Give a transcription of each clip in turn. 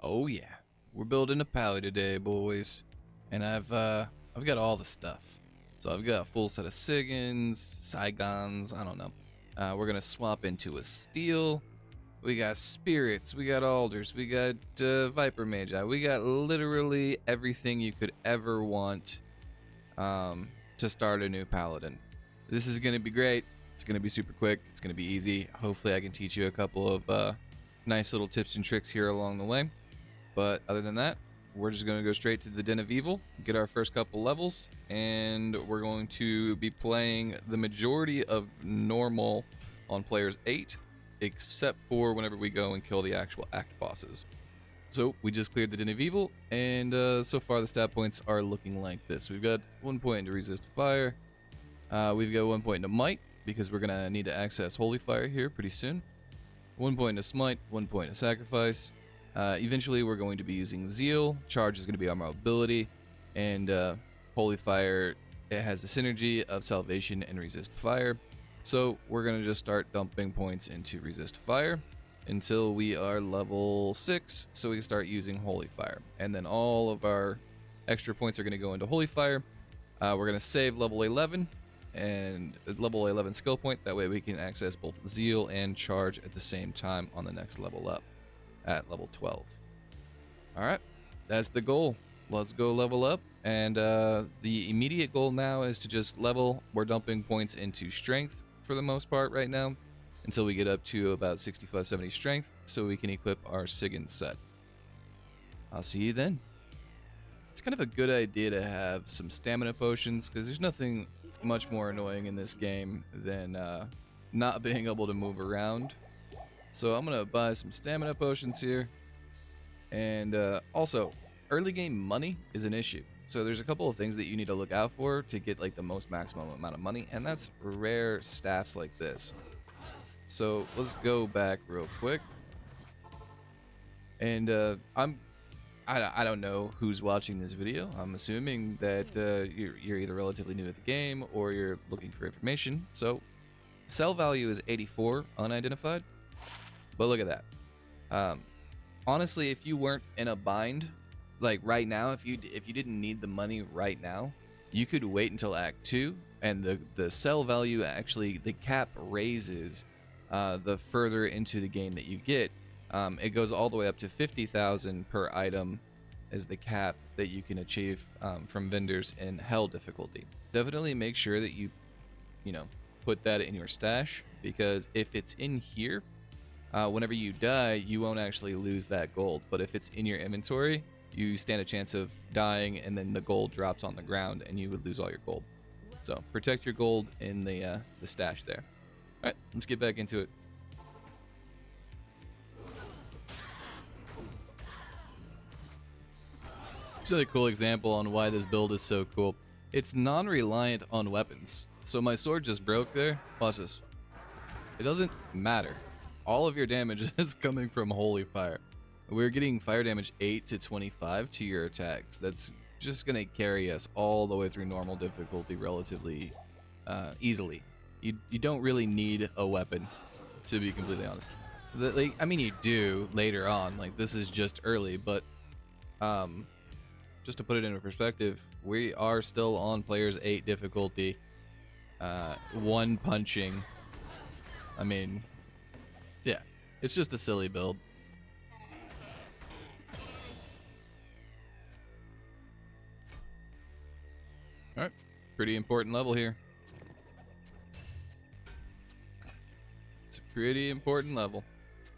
Oh yeah, we're building a pally today, boys, and I've got all the stuff. So I've got a full set of sigons, sigons. I don't know. We're gonna swap into a steel. We got spirits, we got alders, we got viper magi. We got literally everything you could ever want to start a new paladin. This is gonna be great. It's gonna be super quick. It's gonna be easy. Hopefully, I can teach you a couple of nice little tips and tricks here along the way. But other than that, we're just going to go straight to the Den of Evil, get our first couple levels, and we're going to be playing the majority of normal on players 8, except for whenever we go and kill the actual act bosses. So we just cleared the Den of Evil, and so far the stat points are looking like this. We've got 1 point into resist fire, we've got 1 point into might, because we're going to need to access holy fire here pretty soon. 1 point into smite, 1 point into sacrifice. Eventually we're going to be using zeal. Charge is going to be our mobility, and holy fire, it has the synergy of salvation and resist fire. So we're going to just start dumping points into resist fire until we are level 6, so we can start using holy fire, and then all of our extra points are going to go into holy fire. We're going to save level 11 and level 11 skill point, that way we can access both zeal and charge at the same time on the next level up at level 12. Alright, that's the goal. Let's go level up, and the immediate goal now is to just level. We're dumping points into strength for the most part right now until we get up to about 65-70 strength, so we can equip our Sigon set. I'll see you then. It's kind of a good idea to have some stamina potions, because there's nothing much more annoying in this game than not being able to move around. So I'm gonna buy some stamina potions here, and also early game money is an issue. So there's a couple of things that you need to look out for to get like the most maximum amount of money, and that's rare staffs like this. So let's go back real quick, and I don't know who's watching this video. I'm assuming that you're either relatively new to the game or you're looking for information. So sell value is 84 unidentified. But look at that. Honestly, if you weren't in a bind, like right now, if you didn't need the money right now, you could wait until Act 2, and the sell value, actually, the cap raises the further into the game that you get. It goes all the way up to 50,000 per item as the cap that you can achieve from vendors in hell difficulty. Definitely make sure that you put that in your stash, because if it's in here, whenever you die, you won't actually lose that gold. But if it's in your inventory, you stand a chance of dying, and then the gold drops on the ground, and you would lose all your gold. So protect your gold in the stash there. All right, let's get back into it. It's another cool example on why this build is so cool. It's non-reliant on weapons. So my sword just broke there. Watch this. It doesn't matter. All of your damage is coming from holy fire. We're getting fire damage 8 to 25 to your attacks. That's just gonna carry us all the way through normal difficulty relatively easily. You don't really need a weapon, to be completely honest. I mean, you do later on. Like, this is just early, but just to put it into perspective, we are still on players 8 difficulty. One punching. I mean, yeah, it's just a silly build. Alright, pretty important level here. It's a pretty important level.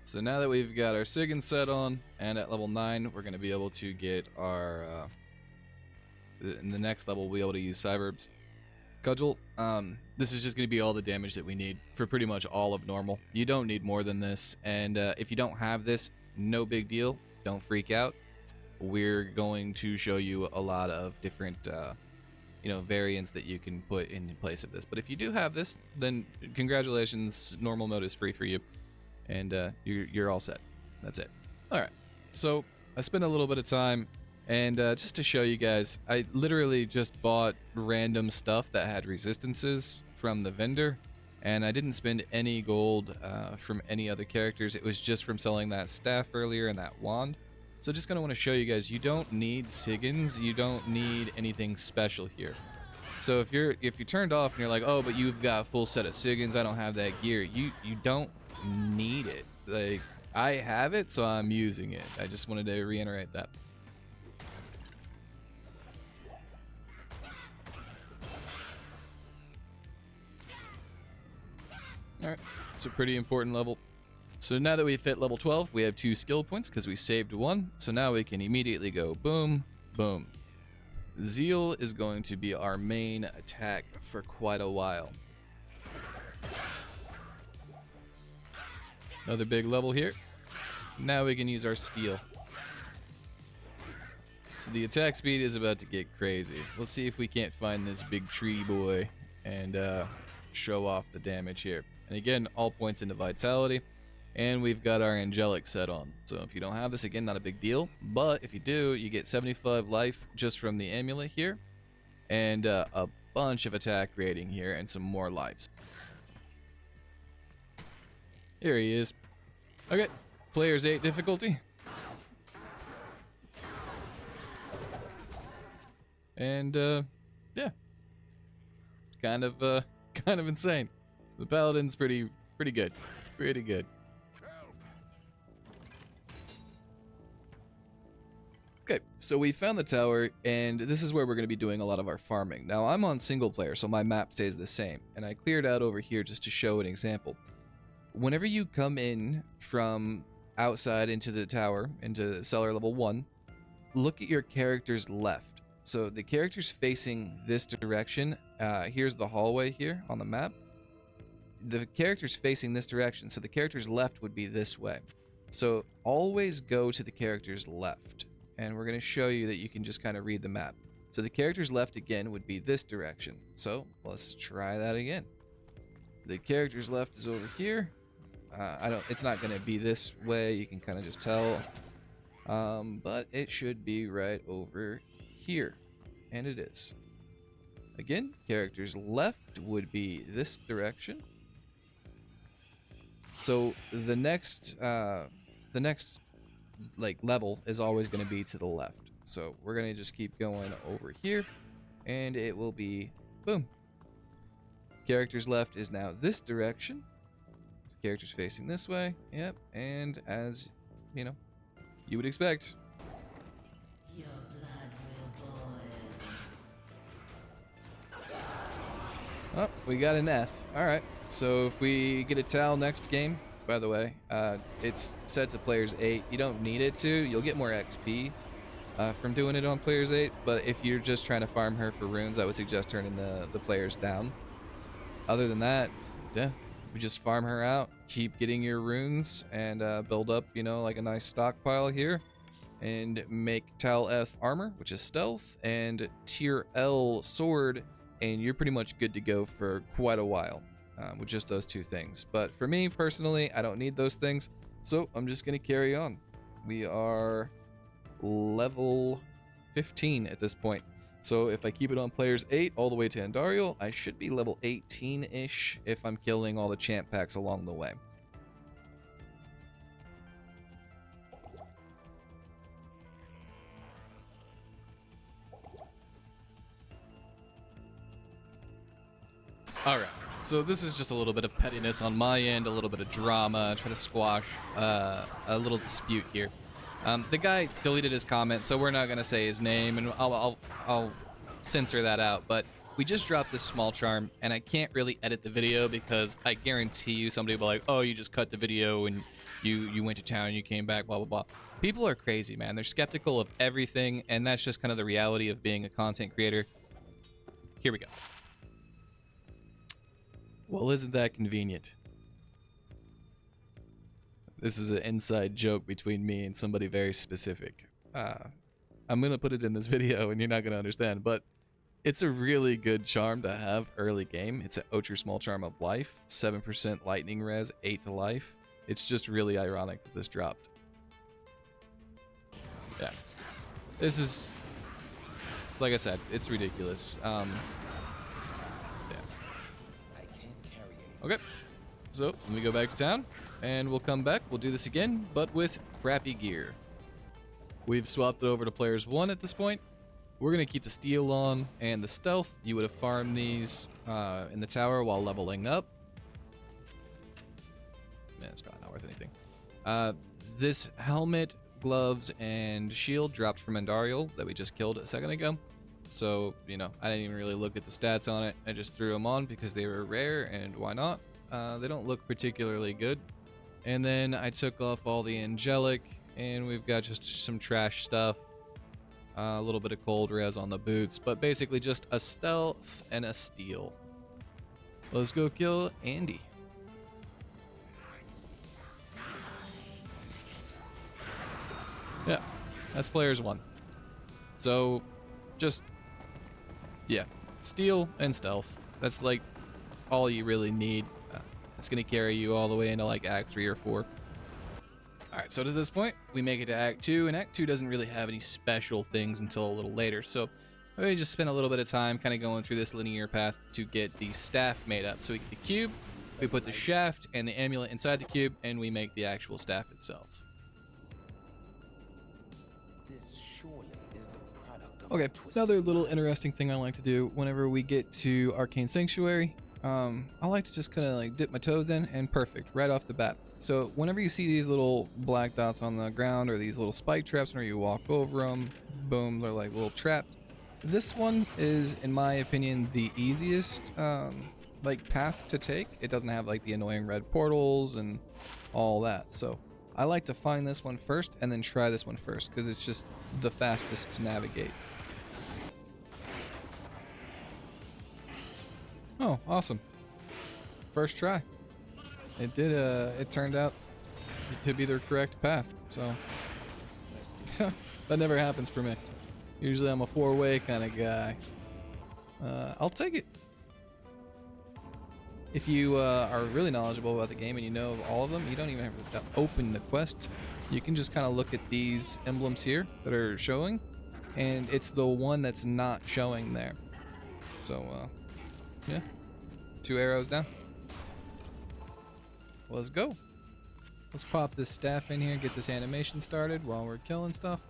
So now that we've got our Sigon set on, and at level 9, we're going to be able to get our, in the next level, we'll be able to use Cyberb's Cudgel. This is just going to be all the damage that we need for pretty much all of normal. You don't need more than this, and if you don't have this, no big deal. Don't freak out. We're going to show you a lot of different variants that you can put in place of this. But if you do have this, then congratulations, normal mode is free for you, and you're all set. That's it. All right, so I spent a little bit of time, and just to show you guys, I literally just bought random stuff that had resistances from the vendor, and I didn't spend any gold from any other characters. It was just from selling that staff earlier and that wand. So just gonna want to show you guys, you don't need sigons, you don't need anything special here. So if you're turned off and you're like, oh, but you've got a full set of sigons, I don't have that gear, you don't need it. Like, I have it, so I'm using it. I just wanted to reiterate that. Alright, it's a pretty important level. So now that we've hit level 12, we have 2 skill points because we saved 1. So now we can immediately go boom, boom. Zeal is going to be our main attack for quite a while. Another big level here. Now we can use our steel. So the attack speed is about to get crazy. Let's see if we can't find this big tree boy and show off the damage here. And again, all points into vitality. And we've got our angelic set on. So if you don't have this, again, not a big deal. But if you do, you get 75 life just from the amulet here. And a bunch of attack rating here and some more lives. Here he is. Okay, players 8 difficulty. And yeah. Kind of insane. The Paladin's pretty good. Pretty good. Okay, so we found the tower, and this is where we're going to be doing a lot of our farming. Now, I'm on single player, so my map stays the same, and I cleared out over here just to show an example. Whenever you come in from outside into the tower, into cellar level 1, look at your character's left. So the character's facing this direction. Here's the hallway here on the map. The character's facing this direction, so the character's left would be this way. So always go to the character's left. And we're going to show you that you can just kind of read the map. So the character's left again would be this direction. So let's try that again. The character's left is over here. It's not going to be this way. You can kind of just tell. But it should be right over here. And it is. Again, character's left would be this direction. So the next like level is always going to be to the left. So we're going to just keep going over here and it will be boom. Character's left is now this direction. Character's facing this way. Yep. And as you know, you would expect. Your blood will boil. Oh, we got an F. All right. So if we get a towel next game, by the way, it's set to players 8. You don't need it to. You'll get more XP from doing it on players 8. But if you're just trying to farm her for runes, I would suggest turning the players down. Other than that, yeah, we just farm her out. Keep getting your runes and build up, you know, like a nice stockpile here. And make Tal F armor, which is stealth, and tier L sword, and you're pretty much good to go for quite a while. With just those 2 things. But for me personally, I don't need those things, so I'm just gonna carry on. We are level 15 at this point, so if I keep it on players 8 all the way to Andariel, I should be level 18-ish if I'm killing all the champ packs along the way. Alright. So this is just a little bit of pettiness on my end, a little bit of drama, trying to squash a little dispute here. The guy deleted his comment, so we're not gonna say his name, and I'll censor that out. But we just dropped this small charm, and I can't really edit the video because I guarantee you somebody will be like, "Oh, you just cut the video and you went to town, you came back, blah blah blah." People are crazy, man. They're skeptical of everything, and that's just kind of the reality of being a content creator. Here we go. Well, isn't that convenient? This is an inside joke between me and somebody very specific. I'm gonna put it in this video and you're not gonna understand, but it's a really good charm to have early game. It's an ultra small charm of life, 7% lightning res, 8 to life. It's just really ironic that this dropped. Yeah. This is, like I said, it's ridiculous. Okay, so let me go back to town, and we'll come back. We'll do this again, but with crappy gear. We've swapped it over to players 1 at this point. We're going to keep the steal on and the stealth. You would have farmed these in the tower while leveling up. Man, it's probably not worth anything. This helmet, gloves, and shield dropped from Endariel that we just killed a second ago. So, you know, I didn't even really look at the stats on it. I just threw them on because they were rare, and why not? They don't look particularly good. And then I took off all the angelic, and we've got just some trash stuff. A little bit of cold res on the boots, but basically just a stealth and a steal. Let's go kill Andy. Yeah, that's players 1. So, just, yeah, steal and stealth. That's like all you really need. It's gonna carry you all the way into like Act 3 or 4. Alright, so to this point, we make it to Act 2, and Act 2 doesn't really have any special things until a little later, so we just spend a little bit of time kind of going through this linear path to get the staff made up. So we get the cube, we put the shaft and the amulet inside the cube, and we make the actual staff itself. This surely is the product of Okay, another little interesting thing I like to do whenever we get to Arcane Sanctuary, I like to just kind of like dip my toes in, and perfect, right off the bat. So whenever you see these little black dots on the ground or these little spike traps whenever you walk over them, boom, they're like little traps. This one is, in my opinion, the easiest like path to take. It doesn't have like the annoying red portals and all that. So I like to find this one first and then try this one first because it's just the fastest to navigate. Oh, awesome. First try. It did, it turned out to be the correct path, so that never happens for me. Usually I'm a 4-way kind of guy. I'll take it. If you are really knowledgeable about the game and you know all of them, you don't even have to open the quest. You can just kind of look at these emblems here that are showing, and it's the one that's not showing there. So, yeah, 2 arrows down. Let's go. Let's pop this staff in here, get this animation started while we're killing stuff.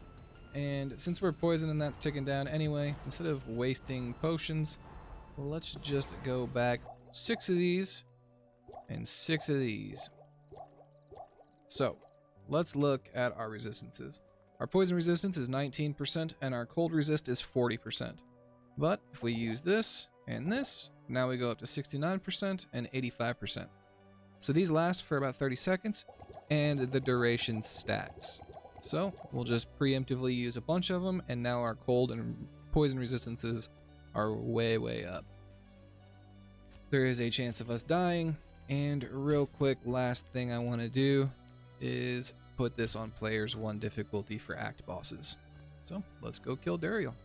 And since we're poisoned and that's ticking down anyway, instead of wasting potions, let's just go back 6 of these and 6 of these. So, let's look at our resistances. Our poison resistance is 19% and our cold resist is 40%. But if we use this and this, now we go up to 69% and 85%. So these last for about 30 seconds, and the duration stacks. So we'll just preemptively use a bunch of them, and now our cold and poison resistances are way, way up. There is a chance of us dying, and real quick, last thing I want to do is put this on players 1 difficulty for act bosses. So let's go kill Duriel.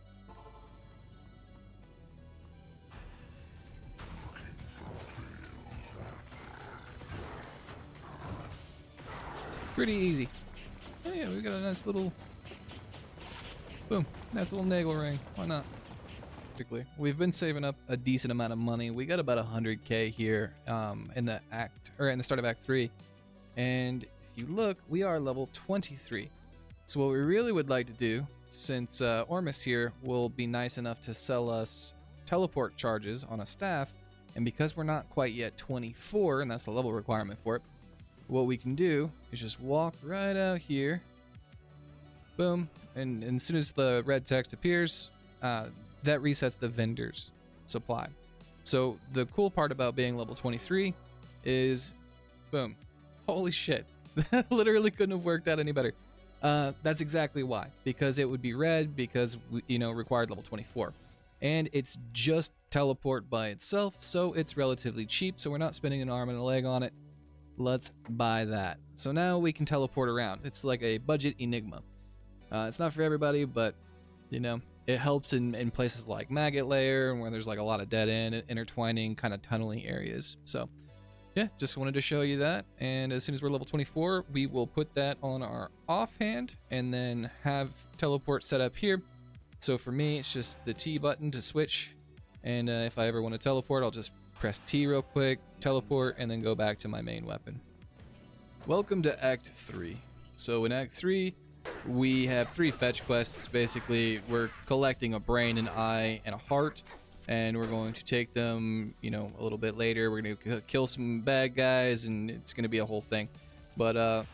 Pretty easy. Oh yeah, we got a nice little, boom, nice little nagel ring. Why not? Particularly, we've been saving up a decent amount of money. We got about 100k here in the start of Act 3, and if you look, we are level 23. So what we really would like to do, since Ormus here will be nice enough to sell us teleport charges on a staff, and because we're not quite yet 24, and that's the level requirement for it, what we can do is just walk right out here, boom, and as soon as the red text appears, that resets the vendor's supply. So the cool part about being level 23 is, boom, holy shit, that literally couldn't have worked out any better. That's exactly why, because it would be red because required level 24, and it's just teleport by itself, so it's relatively cheap, so we're not spending an arm and a leg on it. Let's buy that. So now we can teleport around. It's like a budget enigma. It's not for everybody, but it helps in places like Maggot Lair and where there's like a lot of dead end, intertwining, kind of tunneling areas. So yeah, just wanted to show you that. And as soon as we're level 24, we will put that on our offhand and then have teleport set up here. So for me, it's just the T button to switch. And if I ever want to teleport, I'll just press T real quick, teleport, and then go back to my main weapon. Welcome to Act 3. So in Act 3, we have 3 fetch quests. Basically, we're collecting a brain, an eye, and a heart, and we're going to take them, you know, a little bit later. We're going to kill some bad guys, and it's going to be a whole thing. But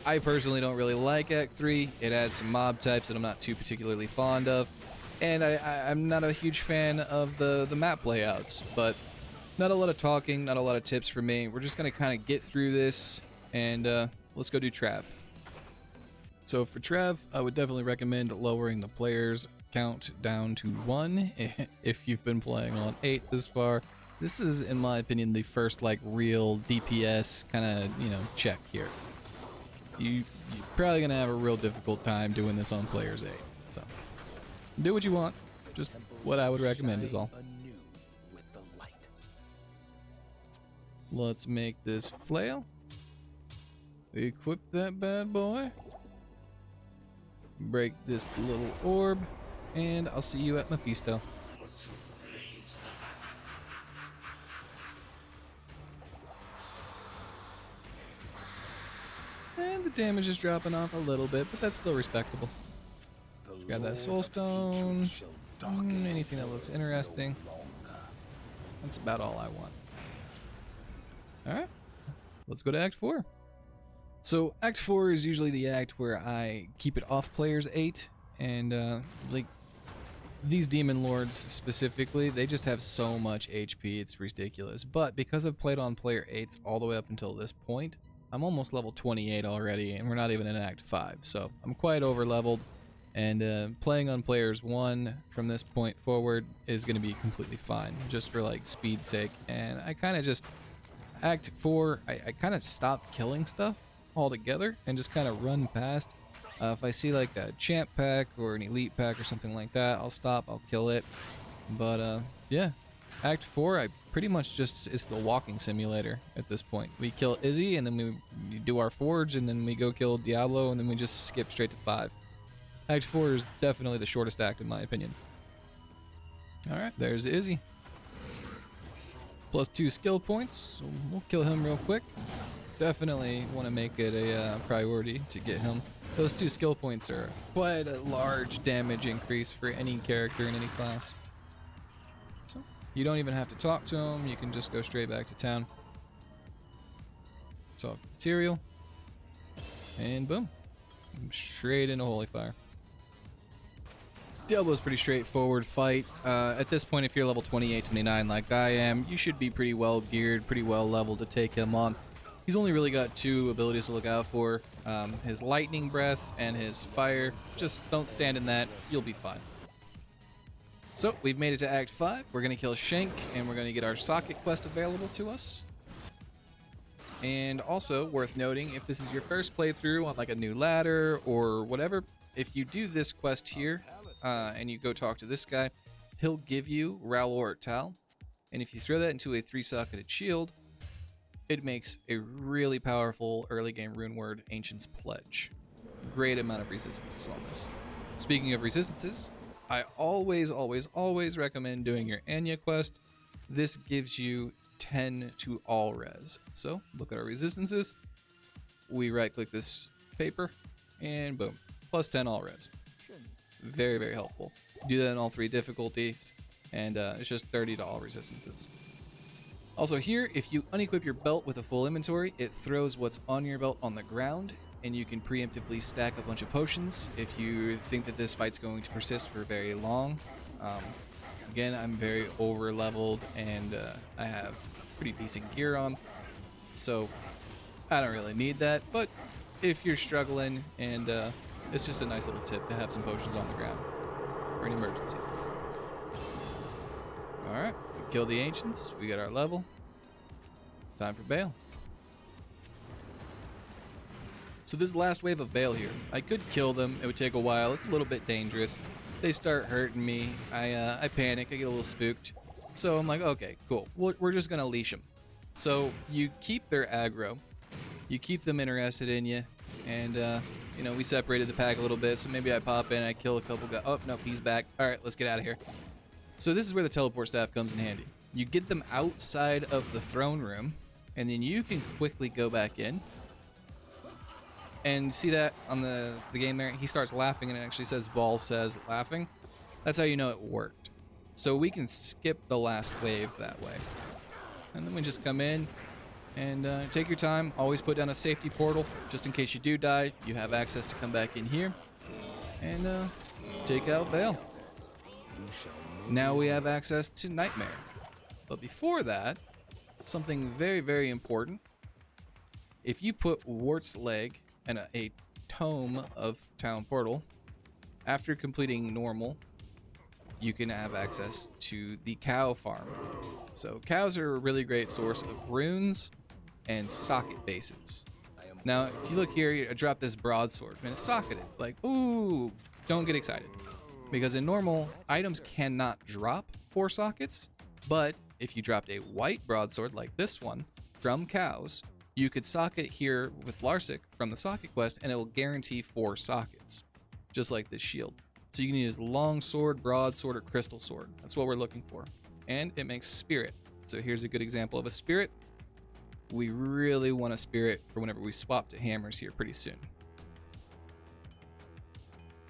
I personally don't really like Act 3. It adds some mob types that I'm not too particularly fond of, and I'm not a huge fan of the map layouts, but not a lot of talking, not a lot of tips for me. We're just going to kind of get through this, and let's go do Trav. So for Trav, I would definitely recommend lowering the players count down to 1 if you've been playing on 8 this far. This is, in my opinion, the first like real DPS kind of, you know, check here. You're probably gonna have a real difficult time doing this on players 8. So do what you want. Just what I would recommend is all. Anew with the light. Let's make this flail. Equip that bad boy. Break this little orb, and I'll see you at Mephisto. And the damage is dropping off a little bit, but that's still respectable. Grab that soul stone. Anything that looks interesting. That's about all I want. Alright, let's go to Act 4. So Act 4 is usually the act where I keep it off players 8, and like these demon lords specifically, they just have so much HP, it's ridiculous. But because I've played on player 8s all the way up until this point, I'm almost level 28 already, and we're not even in Act 5, so I'm quite over leveled, and playing on players 1 from this point forward is going to be completely fine, just for like speed's sake. And I kind of just, Act 4, I kind of stopped killing stuff altogether and just kind of run past. If I see like a champ pack or an elite pack or something like that, I'll stop, I'll kill it. But yeah, Act 4, I pretty much just, it's the walking simulator at this point. We kill Izzy, and then we do our forge, and then we go kill Diablo, and then we just skip straight to 5. Act 4 is definitely the shortest act in my opinion. Alright, there's Izzy. Plus 2 skill points, so we'll kill him real quick. Definitely want to make it a priority to get him. Those 2 skill points are quite a large damage increase for any character in any class. So you don't even have to talk to him, you can just go straight back to town. Talk to Tyrael, and boom, straight into Holy Fire. Diablo's pretty straightforward fight. At this point, if you're level 28, 29 like I am, you should be pretty well geared, pretty well leveled to take him on. He's only really got 2 abilities to look out for, his lightning breath and his fire. Just don't stand in that, you'll be fine. So we've made it to Act 5. We're going to kill Skenk, and we're going to get our socket quest available to us. And also, worth noting, if this is your first playthrough on like a new ladder or whatever, if you do this quest here, and you go talk to this guy, he'll give you runeword. And if you throw that into a 3-socketed shield, it makes a really powerful early game runeword Ancient's Pledge. Great amount of resistances on this. Speaking of resistances, I always recommend doing your Anya quest. This gives you 10 to all res. So look at our resistances. We right click this paper, and boom, plus 10 all res. Very, very helpful. Do that in all 3 difficulties, and it's just 30 to all resistances. Also here, if you unequip your belt with a full inventory, it throws what's on your belt on the ground, and you can preemptively stack a bunch of potions if you think that this fight's going to persist for very long. Again, I'm very over leveled, and I have pretty decent gear on, so I don't really need that. But if you're struggling, and it's just a nice little tip to have some potions on the ground for an emergency. Alright, we killed the ancients, we got our level. Time for Baal. So this last wave of Baal here, I could kill them, it would take a while, it's a little bit dangerous. They start hurting me, I panic, I get a little spooked. So I'm like, okay, cool, we're just gonna leash them. So you keep their aggro, you keep them interested in you, and you know, we separated the pack a little bit, so maybe I pop in, I kill a couple guys. Oh, no, he's back. Alright, let's get out of here. So this is where the teleport staff comes in handy. You get them outside of the throne room, and then you can quickly go back in, And see that on the game there? He starts laughing and it actually says Baal says laughing. That's how you know it worked. So we can skip the last wave that way. And then we just come in and take your time. Always put down a safety portal. Just in case you do die, you have access to come back in here. And take out Baal. Now we have access to Nightmare. But before that, something very, very important. If you put Wart's Leg and a tome of Town Portal, after completing normal, you can have access to the cow farm. So cows are a really great source of runes and socket bases. Now, if you look here, I dropped this broadsword and it's socketed. Like, ooh, don't get excited. Because in normal, items cannot drop 4 sockets, but if you dropped a white broadsword like this one from cows, you could socket here with Larsic from the socket quest and it will guarantee 4 sockets, just like this shield. So you can use long sword, broadsword, or crystal sword. That's what we're looking for. And it makes spirit. So here's a good example of a spirit. We really want a spirit for whenever we swap to hammers here pretty soon.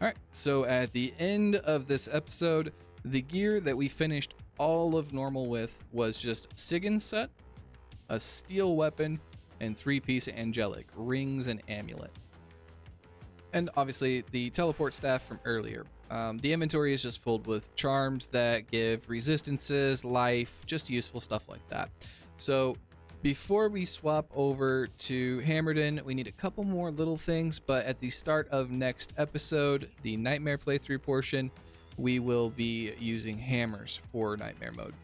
Alright, so at the end of this episode, the gear that we finished all of normal with was just Sigyn's set, a steel weapon, and 3-piece angelic, rings and amulet. And obviously the teleport staff from earlier. The inventory is just filled with charms that give resistances, life, just useful stuff like that. So before we swap over to Hammerdin, we need a couple more little things, but at the start of next episode, the Nightmare playthrough portion, we will be using hammers for Nightmare mode.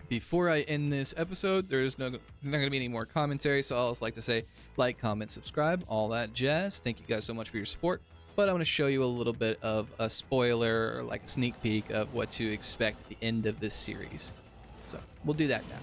Before I end this episode, there's not going to be any more commentary, so I'll just like to say like, comment, subscribe, all that jazz. Thank you guys so much for your support, but I want to show you a little bit of a spoiler, or like a sneak peek of what to expect at the end of this series. So we'll do that now.